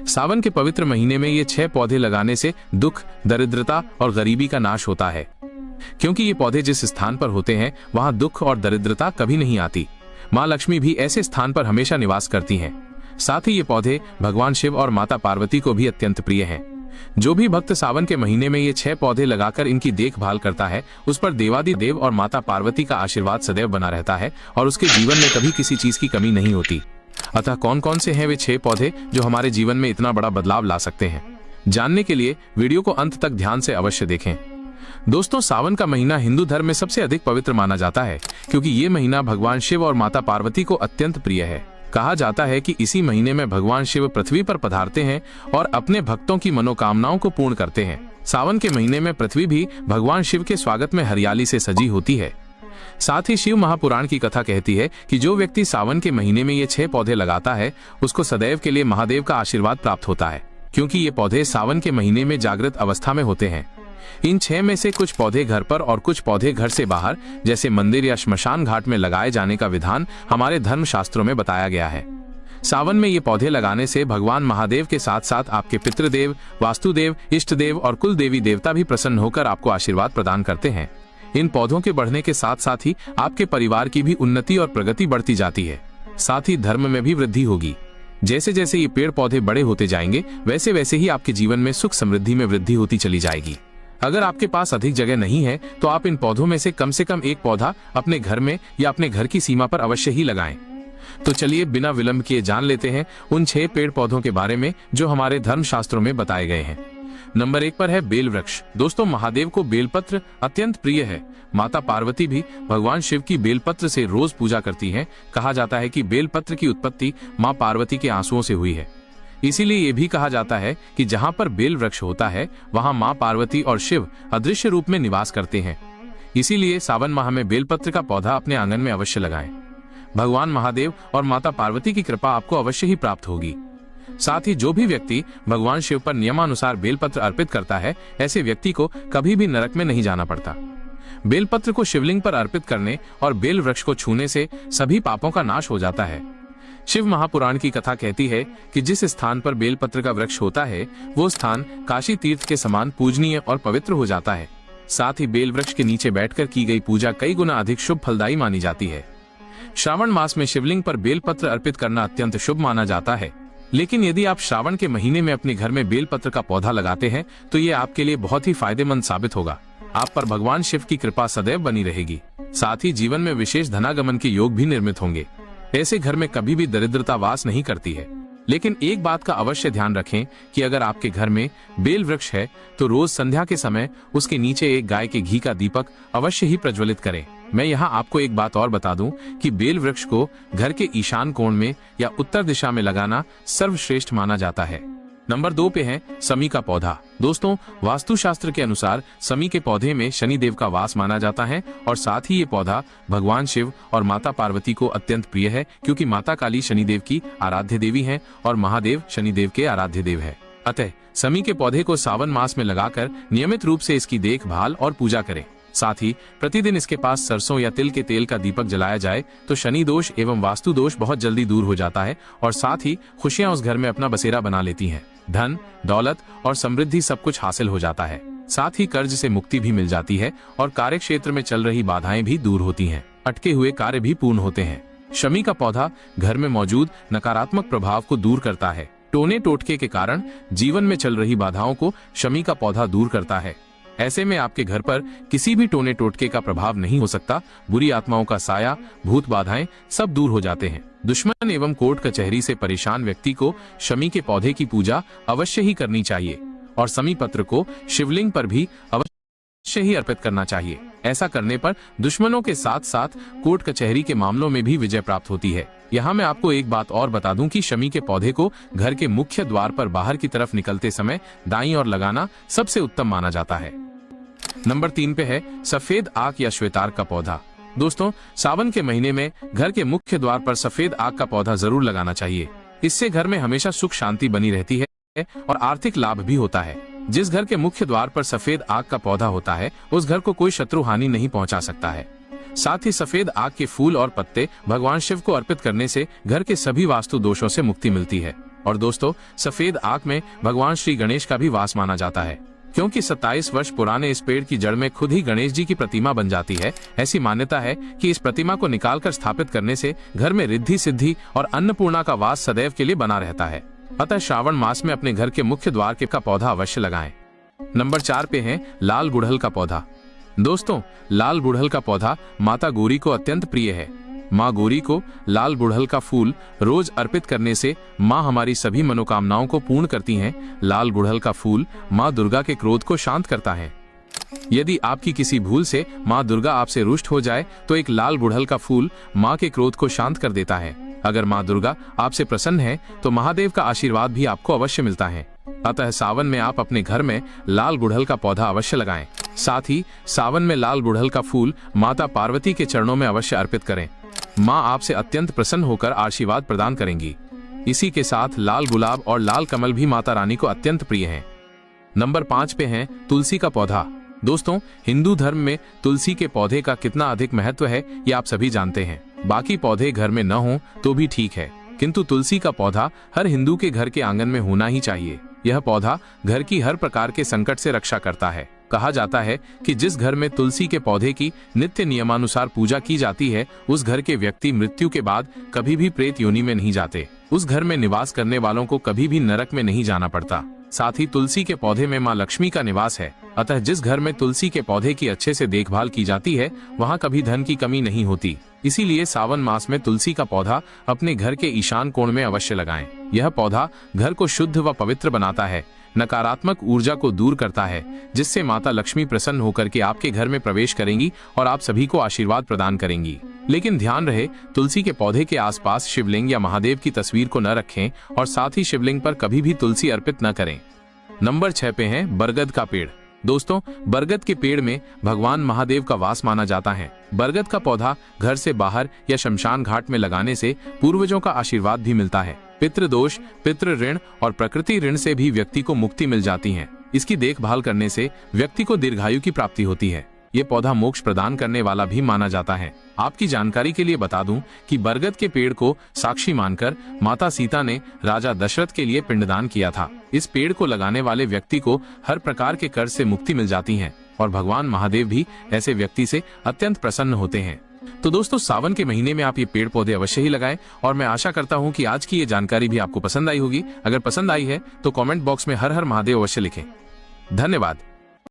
सावन के पवित्र महीने में ये 6 पौधे लगाने से दुख, दरिद्रता और गरीबी का नाश होता है, क्योंकि ये पौधे जिस स्थान पर होते हैं वहां दुख और दरिद्रता कभी नहीं आती। माँ लक्ष्मी भी ऐसे स्थान पर हमेशा निवास करती हैं। साथ ही ये पौधे भगवान शिव और माता पार्वती को भी अत्यंत प्रिय हैं। जो भी भक्त सावन के महीने में ये 6 पौधे लगाकर इनकी देखभाल करता है, उस पर देवादिदेव और माता पार्वती का आशीर्वाद सदैव बना रहता है और उसके जीवन में कभी किसी चीज की कमी नहीं होती। अतः कौन कौन से हैं वे 6 पौधे जो हमारे जीवन में इतना बड़ा बदलाव ला सकते हैं? जानने के लिए वीडियो को अंत तक ध्यान से अवश्य देखें। दोस्तों, सावन का महीना हिंदू धर्म में सबसे अधिक पवित्र माना जाता है, क्योंकि ये महीना भगवान शिव और माता पार्वती को अत्यंत प्रिय है। कहा जाता है कि इसी महीने में भगवान शिव पृथ्वी पर पधारते हैं और अपने भक्तों की मनोकामनाओं को पूर्ण करते हैं। सावन के महीने में पृथ्वी भी भगवान शिव के स्वागत में हरियाली से सजी होती है। साथ ही शिव महापुराण की कथा कहती है कि जो व्यक्ति सावन के महीने में ये 6 पौधे लगाता है, उसको सदैव के लिए महादेव का आशीर्वाद प्राप्त होता है, क्योंकि ये पौधे सावन के महीने में जागृत अवस्था में होते हैं। इन 6 में से कुछ पौधे घर पर और कुछ पौधे घर से बाहर, जैसे मंदिर या श्मशान घाट में लगाए जाने का विधान हमारे धर्म शास्त्रों में बताया गया है। सावन में ये पौधे लगाने से भगवान महादेव के साथ साथ आपके पितृदेव, वास्तुदेव, इष्ट देव और कुल देवी देवता भी प्रसन्न होकर आपको आशीर्वाद प्रदान करते हैं। इन पौधों के बढ़ने के साथ साथ ही आपके परिवार की भी उन्नति और प्रगति बढ़ती जाती है। साथ ही धर्म में भी वृद्धि होगी। जैसे जैसे ये पेड़ पौधे बड़े होते जाएंगे, वैसे वैसे ही आपके जीवन में सुख समृद्धि में वृद्धि होती चली जाएगी। अगर आपके पास अधिक जगह नहीं है तो आप इन पौधों में से कम एक पौधा अपने घर में या अपने घर की सीमा पर अवश्य ही लगाएं। तो चलिए बिना विलंब किए जान लेते हैं उन 6 पेड़ पौधों के बारे में जो हमारे धर्म शास्त्रों में बताए गए हैं। नंबर 1 पर है बेल वृक्ष। दोस्तों, महादेव को बेलपत्र अत्यंत प्रिय है। माता पार्वती भी भगवान शिव की बेलपत्र से रोज पूजा करती हैं। कहा जाता है कि बेलपत्र की उत्पत्ति माँ पार्वती के आंसुओं से हुई है। इसीलिए ये भी कहा जाता है कि जहाँ पर बेल वृक्ष होता है वहाँ माँ पार्वती और शिव अदृश्य रूप में निवास करते हैं। इसीलिए सावन माह में बेलपत्र का पौधा अपने आंगन में अवश्य लगाएं। भगवान महादेव और माता पार्वती की कृपा आपको अवश्य ही प्राप्त होगी। साथ ही जो भी व्यक्ति भगवान शिव पर नियमानुसार बेलपत्र अर्पित करता है, ऐसे व्यक्ति को कभी भी नरक में नहीं जाना पड़ता। बेलपत्र को शिवलिंग पर अर्पित करने और बेल वृक्ष को छूने से सभी पापों का नाश हो जाता है। शिव महापुराण की कथा कहती है कि जिस स्थान पर बेलपत्र का वृक्ष होता है, वो स्थान काशी तीर्थ के समान पूजनीय और पवित्र हो जाता है। साथ ही बेल वृक्ष के नीचे बैठकर की गई पूजा कई गुना अधिक शुभ फलदायी मानी जाती है। श्रावण मास में शिवलिंग पर बेलपत्र अर्पित करना अत्यंत शुभ माना जाता है। लेकिन यदि आप श्रावण के महीने में अपने घर में बेलपत्र का पौधा लगाते हैं तो ये आपके लिए बहुत ही फायदेमंद साबित होगा। आप पर भगवान शिव की कृपा सदैव बनी रहेगी। साथ ही जीवन में विशेष धनागमन के योग भी निर्मित होंगे। ऐसे घर में कभी भी दरिद्रता वास नहीं करती है। लेकिन एक बात का अवश्य ध्यान रखें कि अगर आपके घर में बेल वृक्ष है तो रोज संध्या के समय उसके नीचे एक गाय के घी का दीपक अवश्य ही प्रज्वलित करें। मैं यहाँ आपको एक बात और बता दूं कि बेल वृक्ष को घर के ईशान कोण में या उत्तर दिशा में लगाना सर्वश्रेष्ठ माना जाता है। नंबर 2 पे है समी का पौधा। दोस्तों, वास्तुशास्त्र के अनुसार समी के पौधे में शनि देव का वास माना जाता है और साथ ही ये पौधा भगवान शिव और माता पार्वती को अत्यंत प्रिय है, क्योंकि माता काली शनिदेव की आराध्य देवी है और महादेव शनिदेव के आराध्य देव है। अतः समी के पौधे को सावन मास में लगाकर नियमित रूप से इसकी देखभाल और पूजा करें। साथ ही प्रतिदिन इसके पास सरसों या तिल के तेल का दीपक जलाया जाए तो शनि दोष एवं वास्तु दोष बहुत जल्दी दूर हो जाता है और साथ ही खुशियां उस घर में अपना बसेरा बना लेती हैं। धन, दौलत और समृद्धि सब कुछ हासिल हो जाता है। साथ ही कर्ज से मुक्ति भी मिल जाती है और कार्य क्षेत्र में चल रही बाधाएं भी दूर होती हैं। अटके हुए कार्य भी पूर्ण होते हैं। शमी का पौधा घर में मौजूद नकारात्मक प्रभाव को दूर करता है। टोने टोटके के कारण जीवन में चल रही बाधाओं को शमी का पौधा दूर करता है। ऐसे में आपके घर पर किसी भी टोने टोटके का प्रभाव नहीं हो सकता। बुरी आत्माओं का साया, भूत बाधाएं सब दूर हो जाते हैं। दुश्मन एवं कोर्ट कचहरी से परेशान व्यक्ति को शमी के पौधे की पूजा अवश्य ही करनी चाहिए और समी पत्र को शिवलिंग पर भी अवश्य ही अर्पित करना चाहिए। ऐसा करने पर दुश्मनों के साथ साथ कोर्ट कचहरी के मामलों में भी विजय प्राप्त होती है। यहाँ मैं आपको एक बात और बता दूं कि शमी के पौधे को घर के मुख्य द्वार पर बाहर की तरफ निकलते समय दाईं ओर लगाना सबसे उत्तम माना जाता है। नंबर 3 पे है सफेद आक या श्वेतार्क का पौधा। दोस्तों, सावन के महीने में घर के मुख्य द्वार पर सफेद आक का पौधा जरूर लगाना चाहिए। इससे घर में हमेशा सुख शांति बनी रहती है और आर्थिक लाभ भी होता है। जिस घर के मुख्य द्वार पर सफेद आक का पौधा होता है उस घर को कोई शत्रु हानि नहीं पहुंचा सकता है। साथ ही सफेद आक के फूल और पत्ते भगवान शिव को अर्पित करने से घर के सभी वास्तु दोषों से मुक्ति मिलती है। और दोस्तों, सफेद आग में भगवान श्री गणेश का भी वास माना जाता है, क्योंकि 27 वर्ष पुराने इस पेड़ की जड़ में खुद ही गणेश जी की प्रतिमा बन जाती है। ऐसी मान्यता है कि इस प्रतिमा को निकालकर स्थापित करने से घर में रिद्धि सिद्धि और अन्नपूर्णा का वास सदैव के लिए बना रहता है। अतः श्रावण मास में अपने घर के मुख्य द्वार का पौधा अवश्य लगाएं। नंबर 4 पे है लाल गुड़हल का पौधा। दोस्तों, लाल गुड़हल का पौधा माता गौरी को अत्यंत प्रिय है। माँ गौरी को लाल गुड़हल का फूल रोज अर्पित करने से माँ हमारी सभी मनोकामनाओं को पूर्ण करती हैं। लाल गुड़हल का फूल माँ दुर्गा के क्रोध को शांत करता है। यदि आपकी किसी भूल से माँ दुर्गा आपसे रुष्ट हो जाए तो एक लाल गुड़हल का फूल माँ के क्रोध को शांत कर देता है। अगर माँ दुर्गा आपसे प्रसन्न है तो महादेव का आशीर्वाद भी आपको अवश्य मिलता है। अतः सावन में आप अपने घर में लाल गुड़हल का पौधा अवश्य लगाएं। साथ ही सावन में लाल गुड़हल का फूल माता पार्वती के चरणों में अवश्य अर्पित करें। माँ आपसे अत्यंत प्रसन्न होकर आशीर्वाद प्रदान करेंगी। इसी के साथ लाल गुलाब और लाल कमल भी माता रानी को अत्यंत प्रिय हैं। नंबर 5 पे है तुलसी का पौधा। दोस्तों, हिंदू धर्म में तुलसी के पौधे का कितना अधिक महत्व है ये आप सभी जानते हैं। बाकी पौधे घर में न हो तो भी ठीक है, किंतु तुलसी का पौधा हर हिंदू के घर के आंगन में होना ही चाहिए। यह पौधा घर की हर प्रकार के संकट से रक्षा करता है। कहा जाता है कि जिस घर में तुलसी के पौधे की नित्य नियमानुसार पूजा की जाती है, उस घर के व्यक्ति मृत्यु के बाद कभी भी प्रेत योनि में नहीं जाते। उस घर में निवास करने वालों को कभी भी नरक में नहीं जाना पड़ता। साथ ही तुलसी के पौधे में माँ लक्ष्मी का निवास है। अतः जिस घर में तुलसी के पौधे की अच्छे से देखभाल की जाती है, वहाँ कभी धन की कमी नहीं होती। इसीलिए सावन मास में तुलसी का पौधा अपने घर के ईशान कोण में अवश्य लगाएं। यह पौधा घर को शुद्ध व पवित्र बनाता है, नकारात्मक ऊर्जा को दूर करता है, जिससे माता लक्ष्मी प्रसन्न होकर के आपके घर में प्रवेश करेंगी और आप सभी को आशीर्वाद प्रदान करेंगी। लेकिन ध्यान रहे, तुलसी के पौधे के आसपास शिवलिंग या महादेव की तस्वीर को न रखें और साथ ही शिवलिंग पर कभी भी तुलसी अर्पित न करें। नंबर 6 पे है बरगद का पेड़। दोस्तों, बरगद के पेड़ में भगवान महादेव का वास माना जाता है। बरगद का पौधा घर से बाहर या शमशान घाट में लगाने से पूर्वजों का आशीर्वाद भी मिलता है। पितृ दोष, पितृ ऋण और प्रकृति ऋण से भी व्यक्ति को मुक्ति मिल जाती है। इसकी देखभाल करने से व्यक्ति को दीर्घायु की प्राप्ति होती है। ये पौधा मोक्ष प्रदान करने वाला भी माना जाता है। आपकी जानकारी के लिए बता दूं कि बरगद के पेड़ को साक्षी मानकर माता सीता ने राजा दशरथ के लिए पिंडदान किया था। इस पेड़ को लगाने वाले व्यक्ति को हर प्रकार के कर्ज से मुक्ति मिल जाती है और भगवान महादेव भी ऐसे व्यक्ति से अत्यंत प्रसन्न होते हैं। तो दोस्तों, सावन के महीने में आप ये पेड़ पौधे अवश्य ही लगाएं और मैं आशा करता हूँ कि आज की ये जानकारी भी आपको पसंद आई होगी। अगर पसंद आई है तो कमेंट बॉक्स में हर हर महादेव अवश्य लिखें। धन्यवाद।